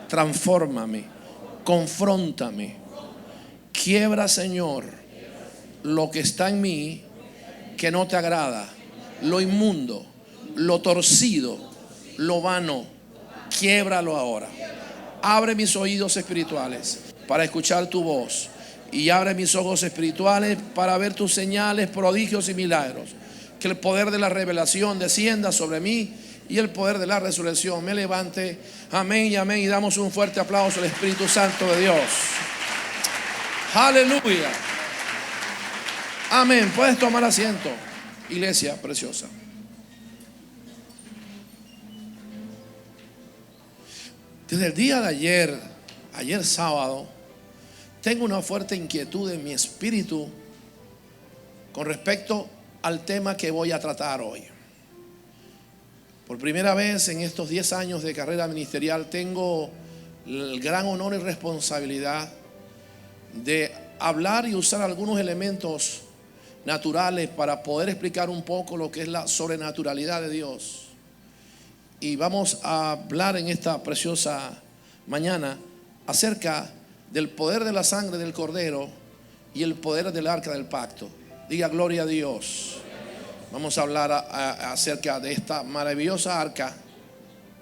transfórmame, confróntame, quiebra, Señor, lo que está en mí que no te agrada, lo inmundo, lo torcido, lo vano, quiébralo ahora. Abre mis oídos espirituales para escuchar tu voz y abre mis ojos espirituales para ver tus señales, prodigios y milagros. Que el poder de la revelación descienda sobre mí y el poder de la resurrección me levante. Amén y amén. Y damos un fuerte aplauso al Espíritu Santo de Dios. Aleluya. Amén. Puedes tomar asiento, iglesia preciosa. Desde el día de ayer sábado, tengo una fuerte inquietud en mi espíritu con respecto al tema que voy a tratar hoy. Por primera vez en estos 10 años de carrera ministerial tengo el gran honor y responsabilidad de hablar y usar algunos elementos naturales para poder explicar un poco lo que es la sobrenaturalidad de Dios. Y vamos a hablar en esta preciosa mañana acerca del poder de la sangre del Cordero y el poder del arca del pacto. Diga gloria a Dios. Vamos a hablar acerca de esta maravillosa arca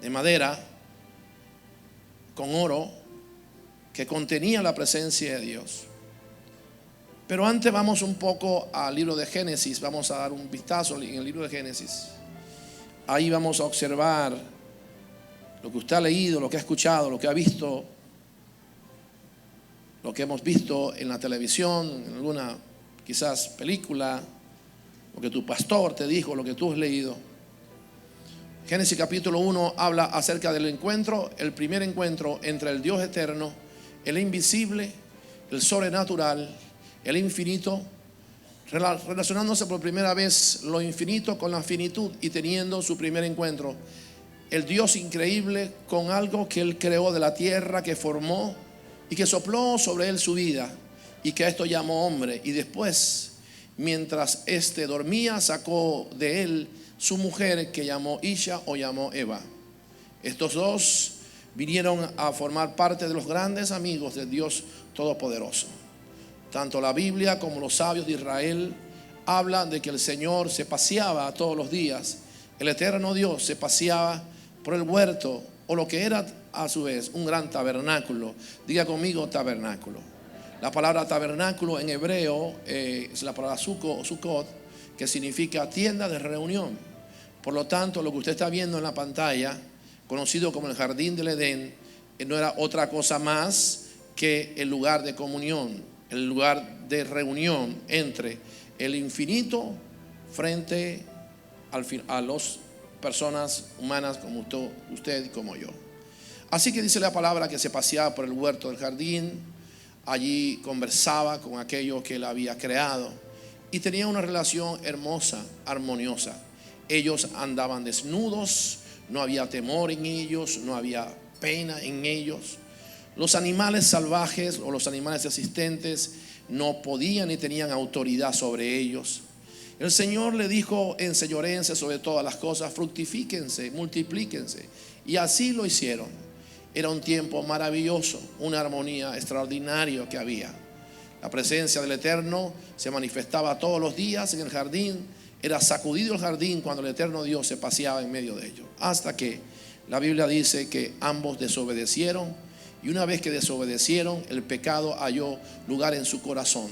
de madera con oro que contenía la presencia de Dios. Pero antes vamos un poco al libro de Génesis. Vamos a dar un vistazo en el libro de Génesis. Ahí vamos a observar lo que usted ha leído, lo que ha escuchado, lo que ha visto, lo que hemos visto en la televisión, en alguna quizás película, lo que tu pastor te dijo, lo que tú has leído. Génesis capítulo 1 habla acerca del encuentro, el primer encuentro entre el Dios eterno, el invisible, el sobrenatural, el infinito, relacionándose por primera vez lo infinito con la finitud y teniendo su primer encuentro. El Dios increíble con algo que Él creó de la tierra, que formó y que sopló sobre Él su vida y que a esto llamó hombre. Y después, mientras éste dormía, sacó de él su mujer que llamó Isha o llamó Eva. Estos dos vinieron a formar parte de los grandes amigos de Dios Todopoderoso. Tanto la Biblia como los sabios de Israel hablan de que el Señor se paseaba todos los días. El eterno Dios se paseaba por el huerto, o lo que era a su vez un gran tabernáculo. Diga conmigo tabernáculo. La palabra tabernáculo en hebreo es la palabra sukkot, que significa tienda de reunión. Por lo tanto, lo que usted está viendo en la pantalla, conocido como el jardín del Edén, no era otra cosa más que el lugar de comunión, el lugar de reunión entre el infinito frente a las personas humanas como usted y como yo. Así que dice la palabra que se paseaba por el huerto del jardín. Allí conversaba con aquello que él había creado y tenía una relación hermosa, armoniosa. Ellos andaban desnudos, no había temor en ellos, no había pena en ellos. Los animales salvajes o los animales existentes no podían ni tenían autoridad sobre ellos. El Señor le dijo: enseñoréense sobre todas las cosas, fructifíquense, multiplíquense. Y así lo hicieron. Era un tiempo maravilloso, una armonía extraordinaria que había. La presencia del Eterno se manifestaba todos los días en el jardín. Era sacudido el jardín cuando el Eterno Dios se paseaba en medio de ellos. Hasta que la Biblia dice que ambos desobedecieron. Y una vez que desobedecieron, el pecado halló lugar en su corazón.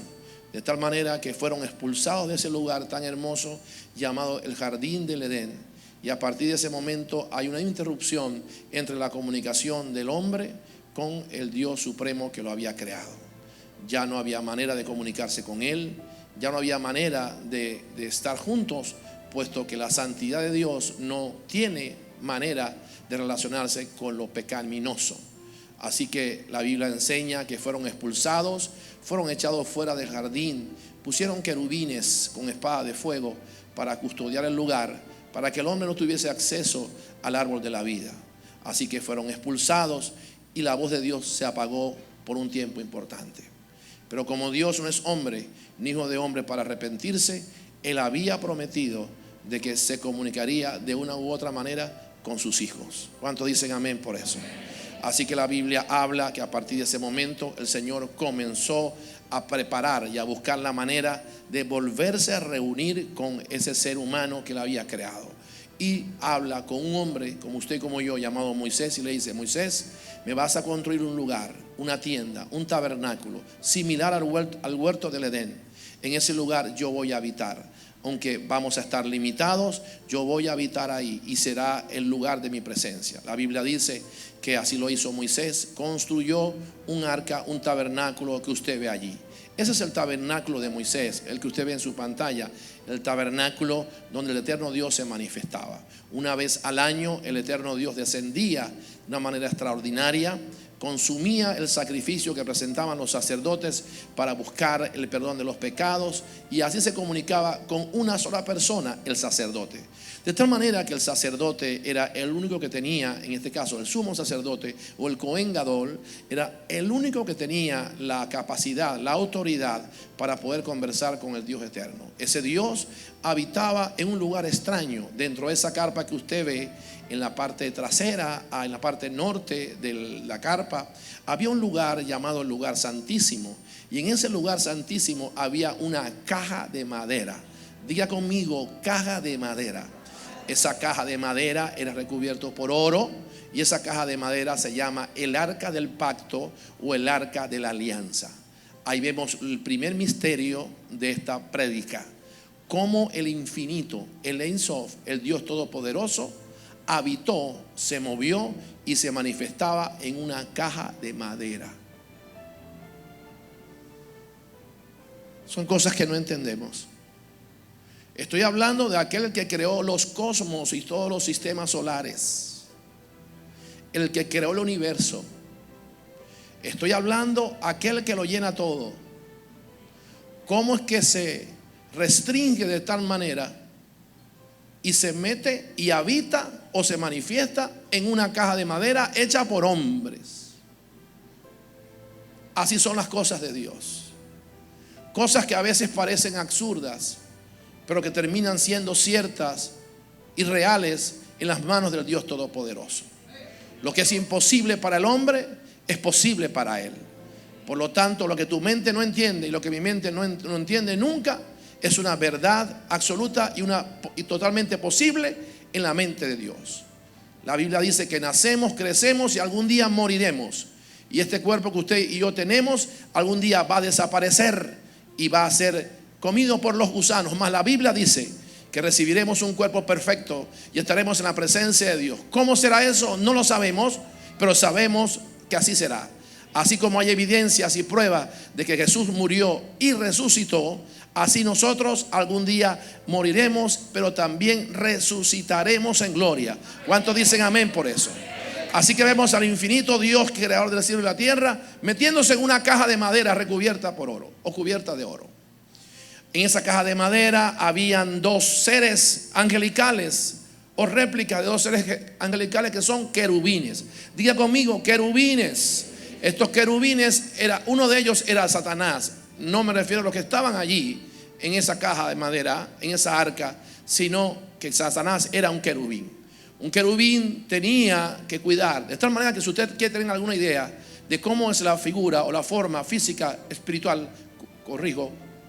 De tal manera que fueron expulsados de ese lugar tan hermoso llamado el jardín del Edén. Y a partir de ese momento hay una interrupción entre la comunicación del hombre con el Dios supremo que lo había creado. Ya no había manera de comunicarse con Él, ya no había manera de estar juntos, puesto que la santidad de Dios no tiene manera de relacionarse con lo pecaminoso. Así que la Biblia enseña que fueron expulsados, fueron echados fuera del jardín, pusieron querubines con espada de fuego para custodiar el lugar, para que el hombre no tuviese acceso al árbol de la vida. Así que fueron expulsados y la voz de Dios se apagó por un tiempo importante. Pero como Dios no es hombre ni hijo de hombre para arrepentirse, Él había prometido de que se comunicaría de una u otra manera con sus hijos. ¿Cuántos dicen amén por eso? Así que la Biblia habla que a partir de ese momento el Señor comenzó a preparar y a buscar la manera de volverse a reunir con ese ser humano que Él había creado. Y habla con un hombre como usted y como yo, llamado Moisés, y le dice: Moisés, me vas a construir un lugar, una tienda, un tabernáculo similar al huerto del Edén. En ese lugar yo voy a habitar. Aunque vamos a estar limitados, yo voy a habitar ahí y será el lugar de mi presencia. La Biblia dice que así lo hizo Moisés. Construyó un arca, un tabernáculo que usted ve allí. Ese es el tabernáculo de Moisés, el que usted ve en su pantalla. El tabernáculo donde el eterno Dios se manifestaba. Una vez al año el eterno Dios descendía de una manera extraordinaria, consumía el sacrificio que presentaban los sacerdotes para buscar el perdón de los pecados, y así se comunicaba con una sola persona, el sacerdote. De tal manera que el sacerdote era el único que tenía, en este caso el sumo sacerdote o el Cohen Gadol, era el único que tenía la capacidad, la autoridad para poder conversar con el Dios eterno. Ese Dios habitaba en un lugar extraño dentro de esa carpa que usted ve. En la parte trasera, en la parte norte de la carpa, había un lugar llamado el lugar santísimo. Y en ese lugar santísimo había una caja de madera. Diga conmigo, caja de madera. Esa caja de madera era recubierto por oro, y esa caja de madera se llama el arca del pacto o el arca de la alianza. Ahí vemos el primer misterio de esta prédica: cómo el infinito, el Ein Sof, el Dios todopoderoso, habitó, se movió y se manifestaba en una caja de madera. Son cosas que no entendemos. Estoy hablando de aquel que creó los cosmos y todos los sistemas solares, el que creó el universo. Estoy hablando de aquel que lo llena todo. ¿Cómo es que se restringe de tal manera y se mete y habita o se manifiesta en una caja de madera hecha por hombres? Así son las cosas de Dios. Cosas que a veces parecen absurdas, pero que terminan siendo ciertas y reales en las manos del Dios Todopoderoso. Lo que es imposible para el hombre es posible para Él. Por lo tanto, lo que tu mente no entiende y lo que mi mente no entiende nunca, es una verdad absoluta y totalmente posible en la mente de Dios. La Biblia dice que nacemos, crecemos y algún día moriremos. Y este cuerpo que usted y yo tenemos algún día va a desaparecer y va a ser comido por los gusanos. Mas la Biblia dice que recibiremos un cuerpo perfecto y estaremos en la presencia de Dios. ¿Cómo será eso? No lo sabemos, pero sabemos que así será. Así como hay evidencias y pruebas de que Jesús murió y resucitó, así nosotros algún día moriremos, pero también resucitaremos en gloria. ¿Cuántos dicen amén por eso? Así que vemos al infinito Dios, creador del cielo y la tierra, metiéndose en una caja de madera recubierta por oro o cubierta de oro. En esa caja de madera habían dos seres angelicales o réplicas de dos seres angelicales que son querubines. Diga conmigo, querubines. Estos querubines, uno de ellos era Satanás. No me refiero a los que estaban allí en esa caja de madera, en esa arca, sino que Satanás era un querubín. Un querubín tenía que cuidar, de tal manera que si usted quiere tener alguna idea de cómo es la figura o la forma física, espiritual,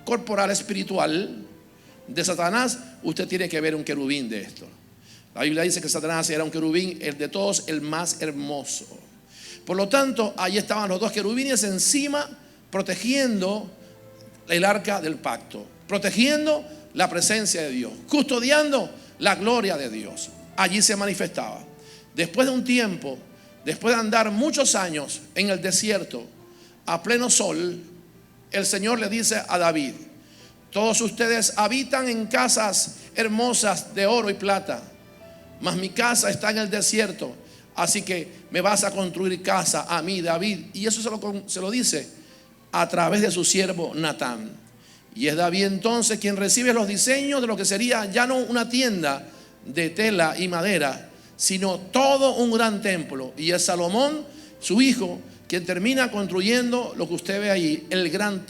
corporal, espiritual de Satanás, usted tiene que ver un querubín de esto. La Biblia dice que Satanás era un querubín, el de todos, el más hermoso. Por lo tanto, ahí estaban los dos querubines encima, protegiendo el arca del pacto, protegiendo la presencia de Dios, custodiando la gloria de Dios. Allí se manifestaba. Después de un tiempo, después de andar muchos años en el desierto, a pleno sol, el Señor le dice a David: todos ustedes habitan en casas hermosas de oro y plata, mas mi casa está en el desierto. Así que me vas a construir casa a mí, David. Y eso se lo dice a través de su siervo Natán. Y es David entonces quien recibe los diseños de lo que sería ya no una tienda de tela y madera, sino todo un gran templo. Y es Salomón, su hijo, quien termina construyendo lo que usted ve ahí, el gran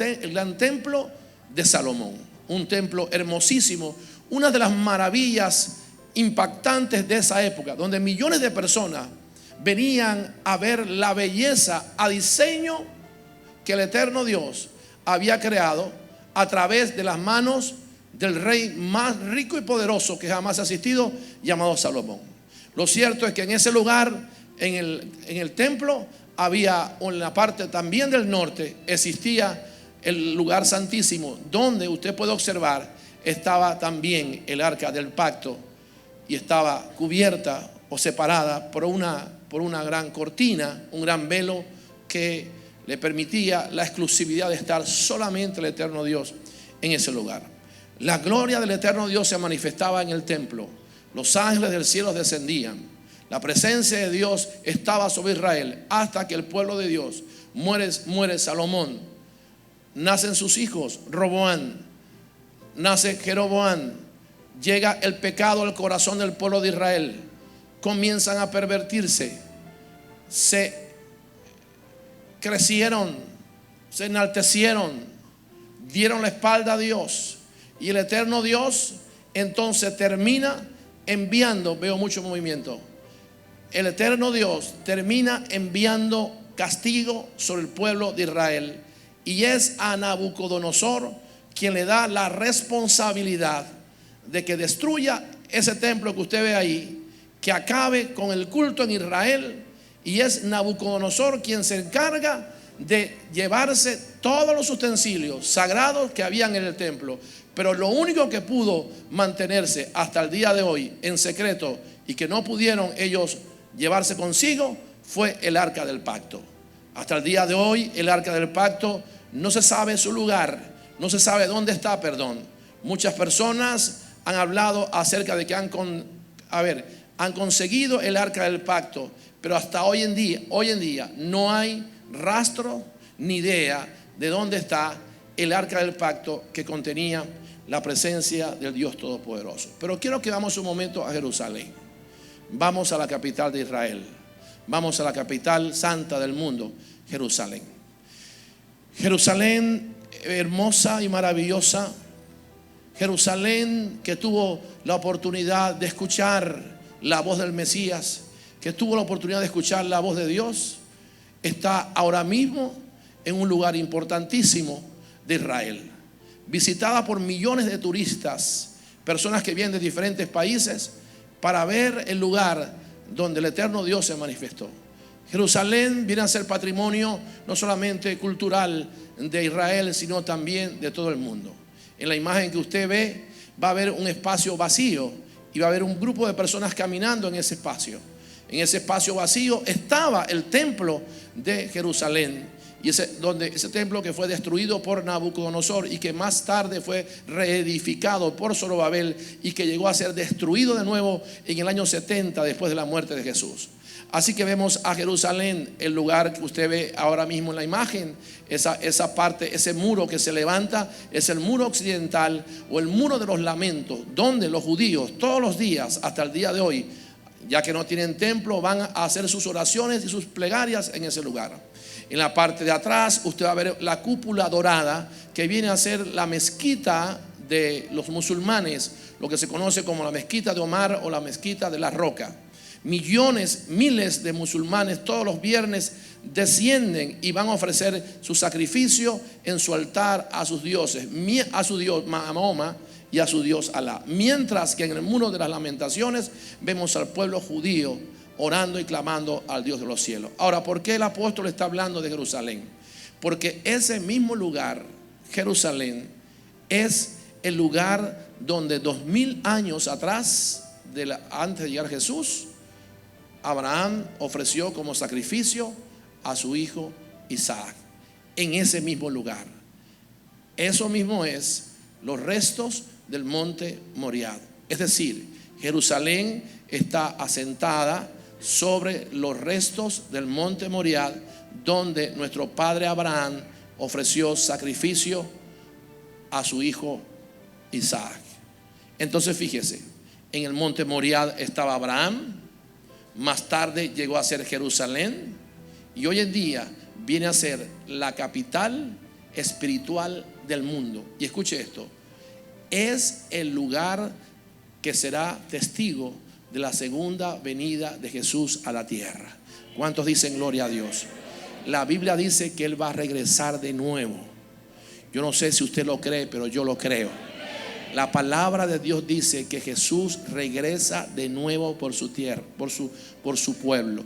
templo de Salomón. Un templo hermosísimo, una de las maravillas impactantes de esa época, donde millones de personas venían a ver la belleza a diseño que el eterno Dios había creado a través de las manos del rey más rico y poderoso que jamás ha existido, llamado Salomón. Lo cierto es que en ese lugar, en el templo, había en la parte también del norte, existía el lugar santísimo, donde usted puede observar, estaba también el arca del pacto, y estaba cubierta o separada por una gran cortina, un gran velo que le permitía la exclusividad de estar solamente el eterno Dios en ese lugar. La gloria del eterno Dios se manifestaba en el templo. Los ángeles del cielo descendían. La presencia de Dios estaba sobre Israel hasta que el pueblo de Dios muere Salomón. Nacen sus hijos, Roboán, nace Jeroboán. Llega el pecado al corazón del pueblo de Israel. Comienzan a pervertirse. Se crecieron, se enaltecieron, dieron la espalda a Dios. Y el eterno Dios entonces termina enviando, veo mucho movimiento. El eterno Dios termina enviando castigo sobre el pueblo de Israel. Y es a Nabucodonosor quien le da la responsabilidad de que destruya ese templo que usted ve ahí, que acabe con el culto en Israel. Y es Nabucodonosor quien se encarga de llevarse todos los utensilios sagrados que habían en el templo. Pero lo único que pudo mantenerse hasta el día de hoy en secreto y que no pudieron ellos llevarse consigo fue el arca del pacto. Hasta el día de hoy el arca del pacto no se sabe su lugar, no se sabe dónde está, perdón. Muchas personas han hablado acerca de que han conseguido el arca del pacto, pero hasta hoy en día no hay rastro ni idea de dónde está el arca del pacto que contenía la presencia del Dios Todopoderoso. Pero quiero que vamos un momento a Jerusalén. Vamos a la capital de Israel. Vamos a la capital santa del mundo, Jerusalén. Jerusalén hermosa y maravillosa. Jerusalén que tuvo la oportunidad de escuchar la voz del Mesías, que tuvo la oportunidad de escuchar la voz de Dios, está ahora mismo en un lugar importantísimo de Israel, visitada por millones de turistas, personas que vienen de diferentes países para ver el lugar donde el eterno Dios se manifestó. Jerusalén viene a ser patrimonio no solamente cultural de Israel, sino también de todo el mundo. En la imagen que usted ve va a haber un espacio vacío y va a haber un grupo de personas caminando en ese espacio. En ese espacio vacío estaba el templo de Jerusalén, y ese templo que fue destruido por Nabucodonosor y que más tarde fue reedificado por Zorobabel y que llegó a ser destruido de nuevo en el año 70 después de la muerte de Jesús. Así que vemos a Jerusalén, el lugar que usted ve ahora mismo en la imagen, esa parte, ese muro que se levanta, es el muro occidental o el muro de los lamentos, donde los judíos todos los días hasta el día de hoy, ya que no tienen templo, van a hacer sus oraciones y sus plegarias en ese lugar. En la parte de atrás usted va a ver la cúpula dorada, que viene a ser la mezquita de los musulmanes, lo que se conoce como la mezquita de Omar o la mezquita de la Roca. Miles de musulmanes todos los viernes descienden y van a ofrecer su sacrificio en su altar a sus dioses, a su dios Mahoma y a su dios Alá. Mientras que en el muro de las lamentaciones vemos al pueblo judío orando y clamando al Dios de los cielos. Ahora, ¿por qué el apóstol está hablando de Jerusalén? Porque ese mismo lugar, Jerusalén, es el lugar donde 2000 años atrás, antes de llegar Jesús, Abraham ofreció como sacrificio a su hijo Isaac. En ese mismo lugar. Eso mismo es los restos del monte Moriah. Es decir, Jerusalén está asentada sobre los restos del monte Moriah, donde nuestro padre Abraham ofreció sacrificio a su hijo Isaac. Entonces fíjese, en el monte Moriah estaba Abraham, más tarde llegó a ser Jerusalén, y hoy en día viene a ser la capital espiritual del mundo. Y escuche esto, es el lugar que será testigo de la segunda venida de Jesús a la tierra. ¿Cuántos dicen gloria a Dios? La Biblia dice que Él va a regresar de nuevo. Yo no sé si usted lo cree, pero yo lo creo. La palabra de Dios dice que Jesús regresa de nuevo por su tierra, por su pueblo.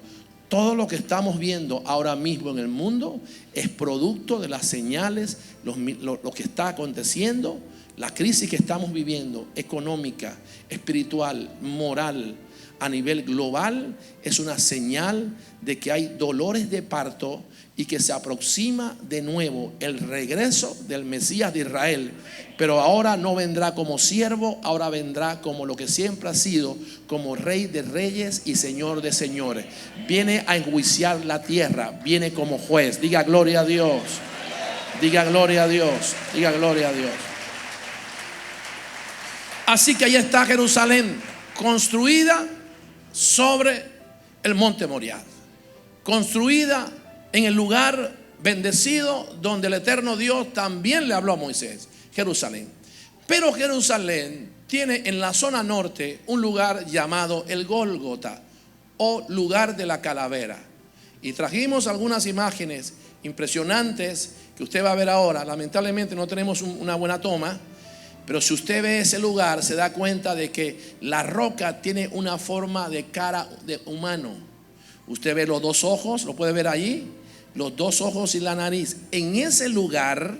Todo lo que estamos viendo ahora mismo en el mundo es producto de las señales, lo que está aconteciendo, la crisis que estamos viviendo, económica, espiritual, moral, a nivel global, es una señal de que hay dolores de parto y que se aproxima de nuevo el regreso del Mesías de Israel. Pero ahora no vendrá como siervo, ahora vendrá como lo que siempre ha sido, como Rey de reyes y Señor de señores. Viene a enjuiciar la tierra, viene como juez. Diga gloria a Dios, diga gloria a Dios, diga gloria a Dios. Así que ahí está Jerusalén, construida sobre el monte Moriah, construida en el lugar bendecido donde el eterno Dios también le habló a Moisés, Jerusalén. Pero Jerusalén tiene en la zona norte un lugar llamado el Gólgota, o lugar de la calavera. Y trajimos algunas imágenes impresionantes que usted va a ver ahora. Lamentablemente no tenemos una buena toma, pero si usted ve ese lugar se da cuenta de que la roca tiene una forma de cara de humano. Usted ve los dos ojos, lo puede ver allí, los dos ojos y la nariz. En ese lugar,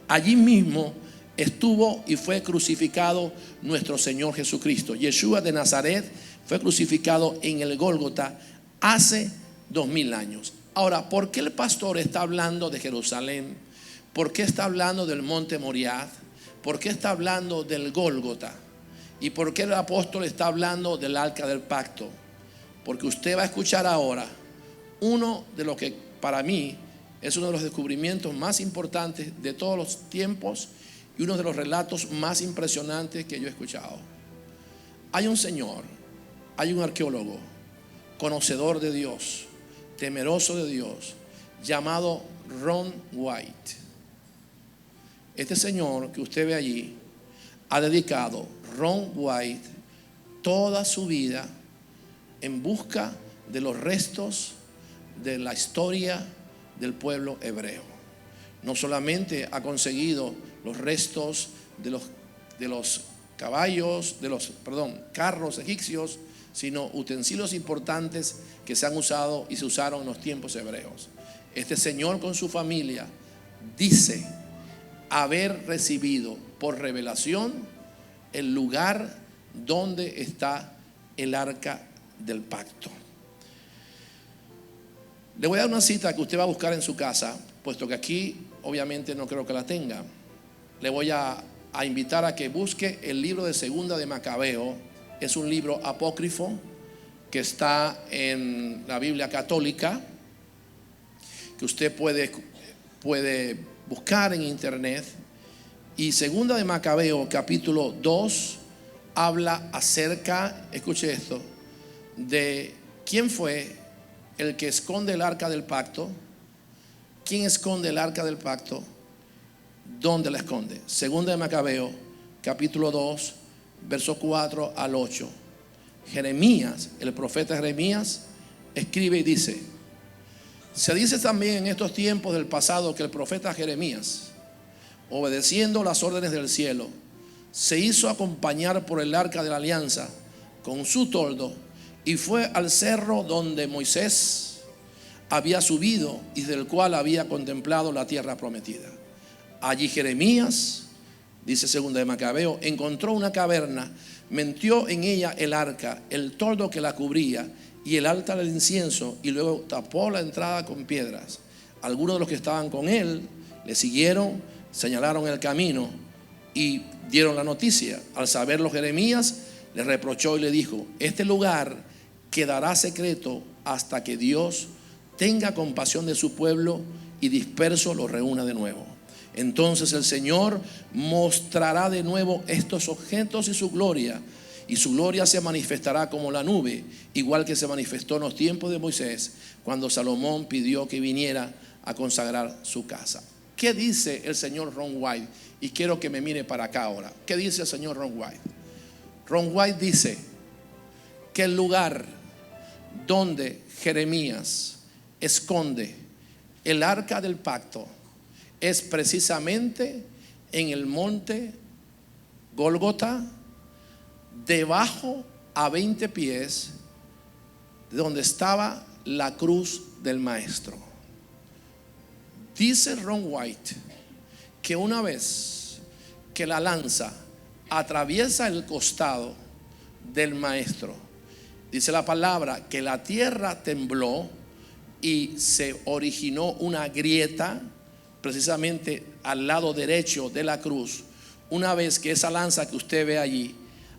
allí mismo estuvo y fue crucificado nuestro Señor Jesucristo. Yeshua de Nazaret fue crucificado en el Gólgota hace 2000 años. Ahora, ¿por qué el pastor está hablando de Jerusalén? ¿Por qué está hablando del monte Moriah? ¿Por qué está hablando del Gólgota? ¿Y por qué el apóstol está hablando del arca del pacto? Porque usted va a escuchar ahora uno de lo que para mí es uno de los descubrimientos más importantes de todos los tiempos y uno de los relatos más impresionantes que yo he escuchado. Hay un señor, hay un arqueólogo, conocedor de Dios, temeroso de Dios, llamado Ron White. Este señor que usted ve allí ha dedicado, Ron White, toda su vida en busca de los restos de la historia del pueblo hebreo. No solamente ha conseguido los restos de los carros egipcios, sino utensilios importantes que se han usado y se usaron en los tiempos hebreos. Este señor con su familia dice haber recibido por revelación el lugar donde está el arca del pacto. Le voy a dar una cita que usted va a buscar en su casa, puesto que aquí obviamente no creo que la tenga. Le voy a invitar a que busque el libro de Segunda de Macabeo. Es un libro apócrifo que está en la Biblia católica, que usted puede buscar en internet. Y Segunda de Macabeo capítulo 2 habla acerca, escuche esto, de quién fue el que esconde el arca del pacto. ¿Quién esconde el arca del pacto? ¿Dónde la esconde? Segunda de Macabeo capítulo 2 verso 4 al 8. Jeremías, el profeta Jeremías, escribe y dice: se dice también en estos tiempos del pasado que el profeta Jeremías, obedeciendo las órdenes del cielo, se hizo acompañar por el arca de la alianza con su toldo y fue al cerro donde Moisés había subido y del cual había contemplado la tierra prometida. Allí Jeremías, dice Segunda de Macabeo, encontró una caverna, metió en ella el arca, el toldo que la cubría y el altar del incienso, y luego tapó la entrada con piedras. Algunos de los que estaban con él le siguieron, señalaron el camino y dieron la noticia. Al saberlo Jeremías le reprochó y le dijo: este lugar quedará secreto hasta que Dios tenga compasión de su pueblo y disperso lo reúna de nuevo. Entonces el Señor mostrará de nuevo estos objetos y su gloria se manifestará como la nube, igual que se manifestó en los tiempos de Moisés, cuando Salomón pidió que viniera a consagrar su casa. ¿Qué dice el señor Ron White? Y quiero que me mire para acá ahora. ¿Qué dice el señor Ron White? Ron White dice que el lugar donde Jeremías esconde el arca del pacto es precisamente en el monte Gólgota, debajo a 20 pies de donde estaba la cruz del maestro. Dice Ron White que una vez que la lanza atraviesa el costado del maestro, dice la palabra que la tierra tembló y se originó una grieta precisamente al lado derecho de la cruz. Una vez que esa lanza que usted ve allí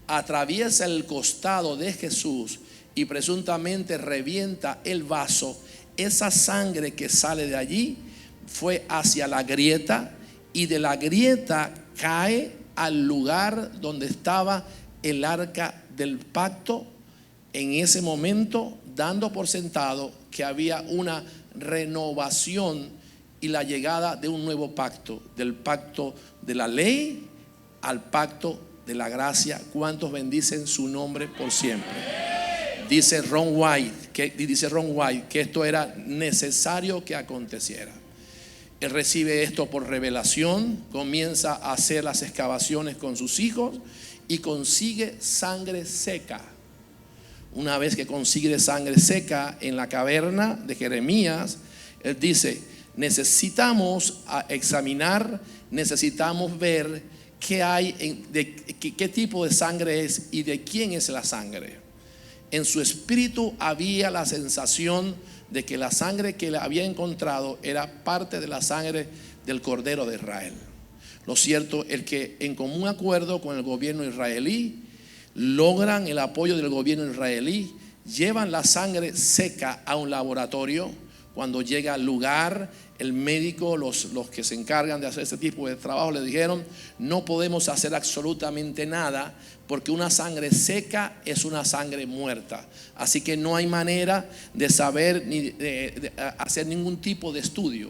atraviesa el costado de Jesús y presuntamente revienta el vaso, esa sangre que sale de allí fue hacia la grieta, y de la grieta cae al lugar donde estaba el arca del pacto, en ese momento dando por sentado que había una renovación y la llegada de un nuevo pacto, del pacto de la ley al pacto de la gracia. ¿Cuántos bendicen su nombre por siempre? Dice Ron White que esto era necesario que aconteciera. Él recibe esto por revelación, comienza a hacer las excavaciones con sus hijos y consigue sangre seca. Una vez que consigue sangre seca en la caverna de Jeremías, él dice: necesitamos examinar, necesitamos ver qué hay, qué tipo de sangre es y de quién es la sangre. En su espíritu había la sensación de que la sangre que le había encontrado era parte de la sangre del Cordero de Israel. Lo cierto es que, en común acuerdo con el gobierno israelí, logran el apoyo del gobierno israelí, llevan la sangre seca a un laboratorio. Cuando llega al lugar, el médico, los que se encargan de hacer este tipo de trabajo, le dijeron: no podemos hacer absolutamente nada, porque una sangre seca es una sangre muerta. Así que no hay manera de saber ni de hacer ningún tipo de estudio.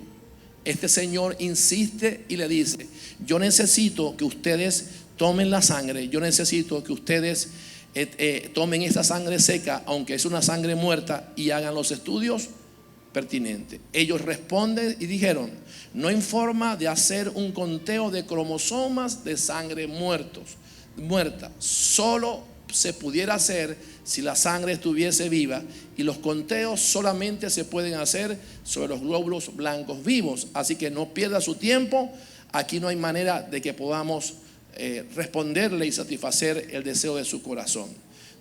Este señor insiste y le dice: yo necesito que ustedes tomen la sangre, yo necesito que ustedes tomen esa sangre seca, aunque es una sangre muerta, y hagan los estudios pertinentes. Ellos responden y dijeron: no hay forma de hacer un conteo de cromosomas de sangre muerta. Solo se pudiera hacer si la sangre estuviese viva, y los conteos solamente se pueden hacer sobre los glóbulos blancos vivos. Así que no pierda su tiempo. Aquí no hay manera de que podamos responderle y satisfacer el deseo de su corazón.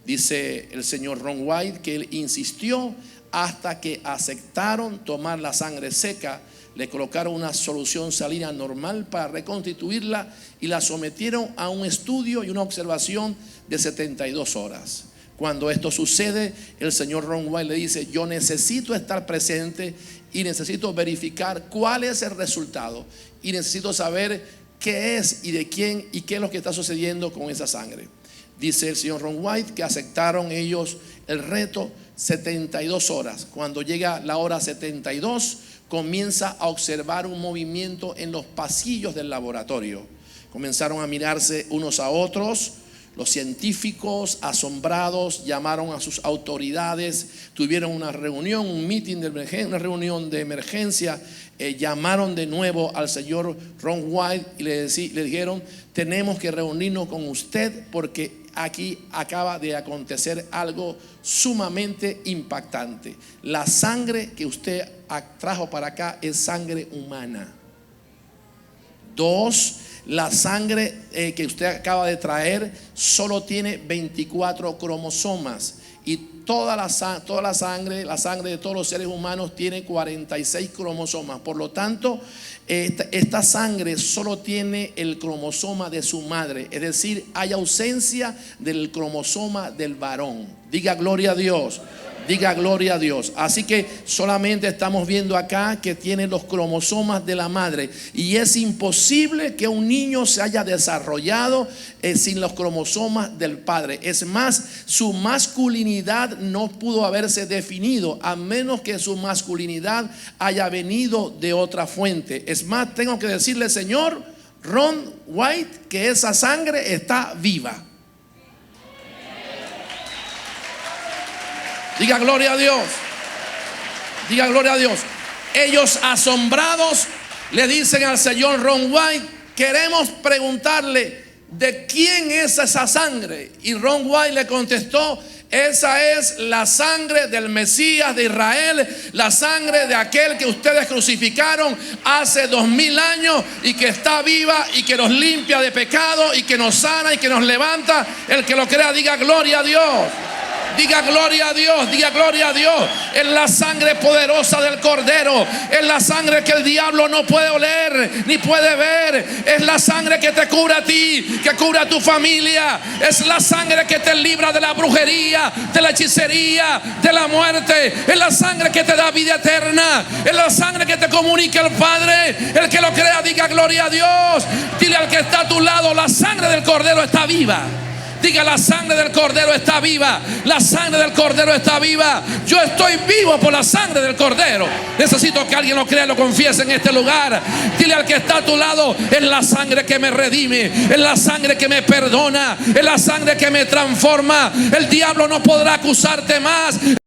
Dice el señor Ron White que él insistió hasta que aceptaron tomar la sangre seca. Le colocaron una solución salina normal para reconstituirla y la sometieron a un estudio y una observación de 72 horas. Cuando esto sucede, el señor Ron White le dice: yo necesito estar presente y necesito verificar cuál es el resultado, y necesito saber qué es y de quién y qué es lo que está sucediendo con esa sangre. Dice el señor Ron White que aceptaron ellos el reto 72 horas. Cuando llega la hora 72, comienza a observar un movimiento en los pasillos del laboratorio. Comenzaron a mirarse unos a otros. Los científicos, asombrados, llamaron a sus autoridades, tuvieron una reunión, un meeting de emergencia, una reunión de emergencia. Llamaron de nuevo al señor Ron White y le dijeron: tenemos que reunirnos con usted porque aquí acaba de acontecer algo sumamente impactante. La sangre que usted trajo para acá es sangre humana. 2, la sangre que usted acaba de traer solo tiene 24 cromosomas, y toda la sangre de todos los seres humanos tiene 46 cromosomas. Por lo tanto, esta sangre solo tiene el cromosoma de su madre, es decir, hay ausencia del cromosoma del varón. Diga gloria a Dios. Diga gloria a Dios. Así que solamente estamos viendo acá que tiene los cromosomas de la madre, y es imposible que un niño se haya desarrollado sin los cromosomas del padre. Es más, su masculinidad no pudo haberse definido a menos que su masculinidad haya venido de otra fuente. Es más, tengo que decirle, señor Ron White, que esa sangre está viva. Diga gloria a Dios. Diga gloria a Dios. Ellos, asombrados, le dicen al señor Ron White: queremos preguntarle de quién es esa sangre. Y Ron White le contestó: esa es la sangre del Mesías de Israel, la sangre de aquel que ustedes crucificaron hace 2000 años y que está viva y que nos limpia de pecado y que nos sana y que nos levanta. El que lo crea, diga gloria a Dios. Diga gloria a Dios, diga gloria a Dios. Es la sangre poderosa del Cordero. Es la sangre que el diablo no puede oler ni puede ver. Es la sangre que te cura a ti, que cura a tu familia. Es la sangre que te libra de la brujería, de la hechicería, de la muerte. Es la sangre que te da vida eterna. Es la sangre que te comunica el Padre. El que lo crea, diga gloria a Dios. Dile al que está a tu lado: la sangre del Cordero está viva. Diga: la sangre del Cordero está viva. La sangre del Cordero está viva. Yo estoy vivo por la sangre del Cordero. Necesito que alguien lo crea y lo confiese en este lugar. Dile al que está a tu lado: es la sangre que me redime, es la sangre que me perdona, es la sangre que me transforma. El diablo no podrá acusarte más.